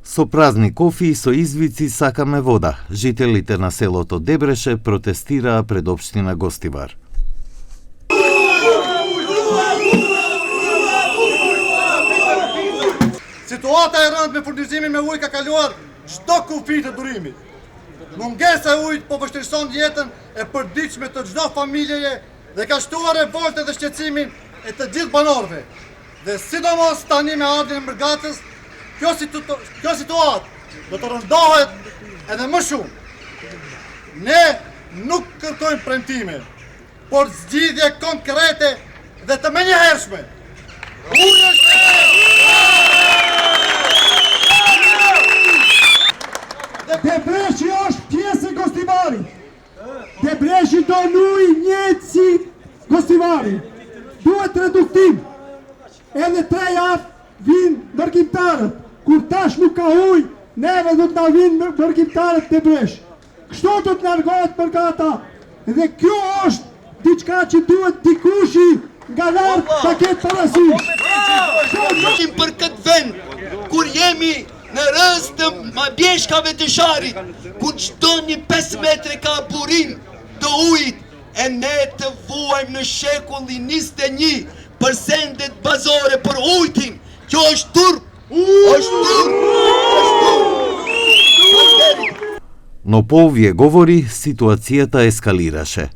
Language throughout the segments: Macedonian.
Со празни кофи и со извици "Сакаме вода", жителите на селото Дебреше протестираа пред општина Гостивар. Situata e rëndë me furnizimin me ujë ka kaluar çdo kufi të durimit. Mungesa e ujit po vështirëson jetën e përditshme të çdo familjeje dhe ka shtuar revoltën dhe shqetësimin e të gjithë banorëve. Dhe sidomos tani me ardhin e mërgatës, kjo situatë do të rëndohet edhe më shumë. Ne nuk kërkojmë premtime, por zgjidhje konkrete dhe të menjëhershme. Uji është Debreshi është pjesë e Gostivarit. Debreshi do ujë njëjtë si Gostivari. Duhet reduktim. Edhe 3 javë vinë ndërkimtarët. Kur tash nuk ka ujë, neve do të na vinë ndërkimtarët Debresh. Kështu do të largohet për ata. Dhe kjo është diçka që duhet dikushi nga lart ta ketë parasysh. Për këtë vend, kur jemi në rëst të bjeshkave të sharit, ku çdo një 5 metre ka burim të ujit, e ne të vuajmë në shekullin 21 për sendet bazore për ujtin. Kjo është turp, është turp. Но по овие говори, ситуацијата ескалираше.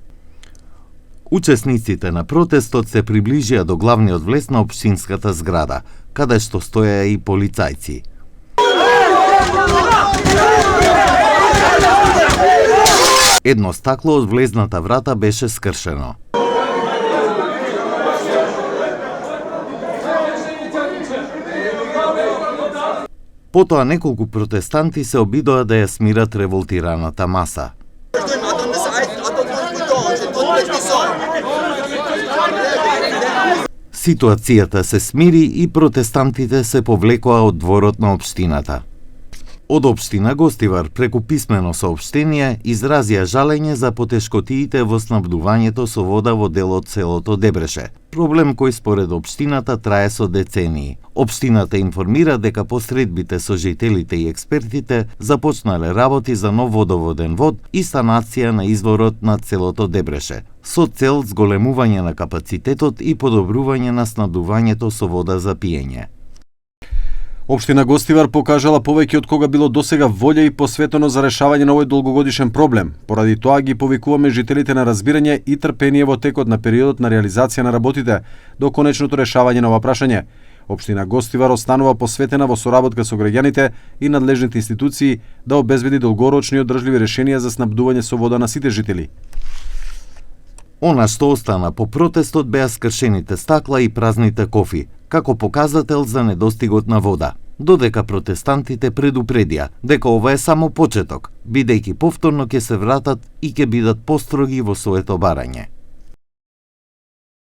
Учесниците на протестот се приближија до главниот влез на општинската зграда, каде што стоеа и полицајци. Едно стакло од влезната врата беше скршено. Потоа неколку протестанти се обидоа да ја смират револтираната маса. Ситуацијата се смири и протестантите се повлекоа од дворот на општината. Од општина Гостивар преку писмено соопштение изразија жалење за потешкотиите во снабдувањето со вода во делот селото Дебреше, проблем кој според општината трае со децении. Општината информира дека посредбите со жителите и експертите започнале работи за нов водоводен вод и санација на изворот на селото Дебреше, со цел зголемување на капацитетот и подобрување на снабдувањето со вода за пиење. Општина Гостивар покажала повеќе од кога било досега волја и посветено за решавање на овој долгогодишен проблем. Поради тоа ги повикуваме жителите на разбирање и трпение во текот на периодот на реализација на работите до конечното решавање на ова прашање. Општина Гостивар останува посветена во соработка со граѓаните и надлежните институции да обезбеди долгорочни и одржливи решенија за снабдување со вода на сите жители. Она што остана по протестот беа скршените стакла и празните кофи, како показател за недостигот на вода, додека протестантите предупредија дека ова е само почеток, бидејќи повторно ќе се вратат и ќе бидат построги во своето барање.